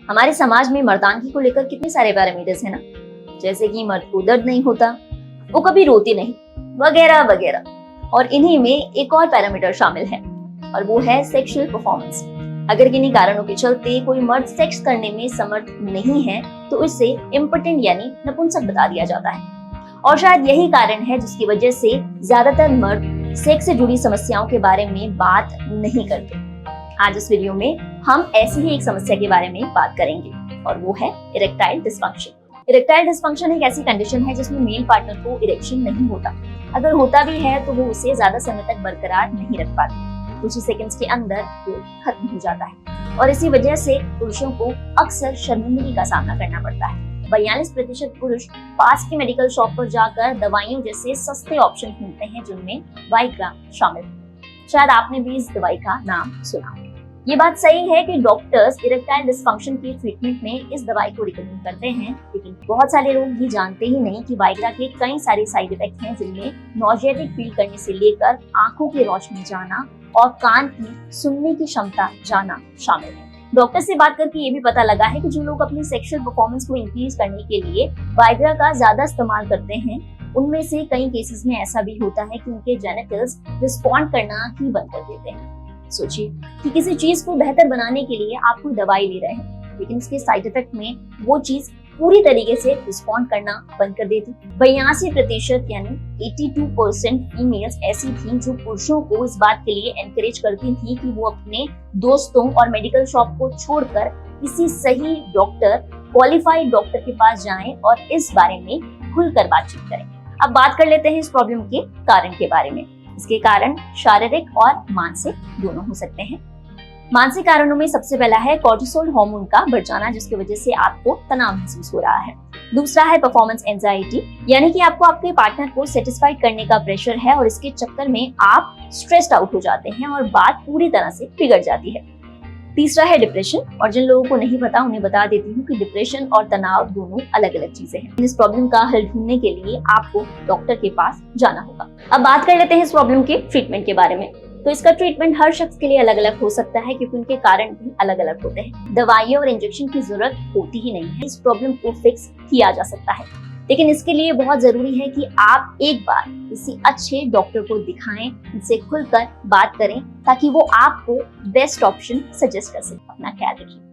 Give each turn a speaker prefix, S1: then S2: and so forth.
S1: हमारे समाज में मर्दानगी को लेकर कितने सारे पैरामीटर्स हैं ना, जैसे कि मर्द को दर्द नहीं होता, वो कभी रोती नहीं, वगैरह वगैरह। और इन्हीं में एक और पैरामीटर शामिल है और वो है सेक्सुअल परफॉर्मेंस। अगर किन्हीं कारणों के चलते कोई मर्द सेक्स करने में समर्थ नहीं है तो उसे इम्पोटेंट यानी नपुंसक बता दिया जाता है। और शायद यही कारण है जिसकी वजह से ज्यादातर मर्द सेक्स से जुड़ी समस्याओं के बारे में बात नहीं करते। आज इस वीडियो में हम ऐसी ही एक समस्या के बारे में बात करेंगे और वो है इरेक्टाइल डिस्फंक्शन। इरेक्टाइल डिस्फंक्शन एक ऐसी कंडीशन है जिसमें मेल पार्टनर को इरेक्शन नहीं होता। अगर होता भी है तो वो उसे ज्यादा समय तक बरकरार नहीं रख पाते, कुछ ही सेकंड्स के अंदर वो खत्म हो जाता है। और इसी वजह से पुरुषों को अक्सर शर्मिंदगी का सामना करना पड़ता है। 42% पुरुष पास के मेडिकल शॉप पर जाकर दवाइयों जैसे सस्ते ऑप्शन ढूंढते हैं जिनमें वाइग्रा शामिल है। शायद आपने भी इस दवाई का नाम सुना। ये बात सही है कि डॉक्टर्स इरेक्टाइल डिस्फंक्शन की ट्रीटमेंट में इस दवाई को रिकमेंड करते हैं, लेकिन बहुत सारे लोग ये जानते ही नहीं कि वाइग्रा के कई सारे साइड इफेक्ट हैं जिनमें नॉजिएटिक फील करने से लेकर आंखों की रोशनी जाना और कान की सुनने की क्षमता जाना शामिल है। डॉक्टर से बात करके ये भी पता लगा है कि जो लोग अपनी सेक्सुअल परफॉर्मेंस को इंक्रीज करने के लिए वाइग्रा का ज्यादा इस्तेमाल करते हैं उनमें से कई केसेस में ऐसा भी होता है कि उनके जेनिटल्स रिस्पॉन्ड करना ही बंद कर देते हैं। सोचिए कि किसी चीज को बेहतर बनाने के लिए आप कोई दवाई ले रहे हैं, लेकिन उसके साइड इफेक्ट में वो चीज पूरी तरीके से रिस्पॉन्ड करना बंद कर देती। 82% यानी 82% फीमेल्स ऐसी थीं जो पुरुषों को इस बात के लिए एनकरेज करती थी कि वो अपने दोस्तों और मेडिकल शॉप को छोड़कर किसी सही डॉक्टर, क्वालिफाइड डॉक्टर के पास जाएं और इस बारे में खुलकर बातचीत करें। अब बात कर लेते हैं इस प्रॉब्लम के कारण के बारे में। इसके कारण शारीरिक और मानसिक दोनों हो सकते हैं। मानसिक कारणों में सबसे पहला है कॉर्टिसोल हार्मोन का बढ़ जाना, जिसकी वजह से आपको तनाव महसूस हो रहा है। दूसरा है परफॉर्मेंस एंजाइटी, यानी कि आपको आपके पार्टनर को सेटिस्फाइड करने का प्रेशर है और इसके चक्कर में आप स्ट्रेस्ड आउट हो जाते हैं और बात पूरी तरह से बिगड़ जाती है। तीसरा है डिप्रेशन, और जिन लोगों को नहीं पता उन्हें बता देती हूँ कि डिप्रेशन और तनाव दोनों अलग अलग चीजें हैं। इस प्रॉब्लम का हल ढूंढने के लिए आपको डॉक्टर के पास जाना होगा। अब बात कर लेते हैं इस प्रॉब्लम के ट्रीटमेंट के बारे में। तो इसका ट्रीटमेंट हर शख्स के लिए अलग अलग हो सकता है क्योंकि उनके कारण भी अलग अलग होते हैं। दवाइयों और इंजेक्शन की जरूरत होती ही नहीं है, इस प्रॉब्लम को फिक्स किया जा सकता है, लेकिन इसके लिए बहुत जरूरी है कि आप एक बार किसी अच्छे डॉक्टर को दिखाएं, उनसे खुलकर बात करें ताकि वो आपको बेस्ट ऑप्शन सजेस्ट कर सके। अपना ख्याल रखिए।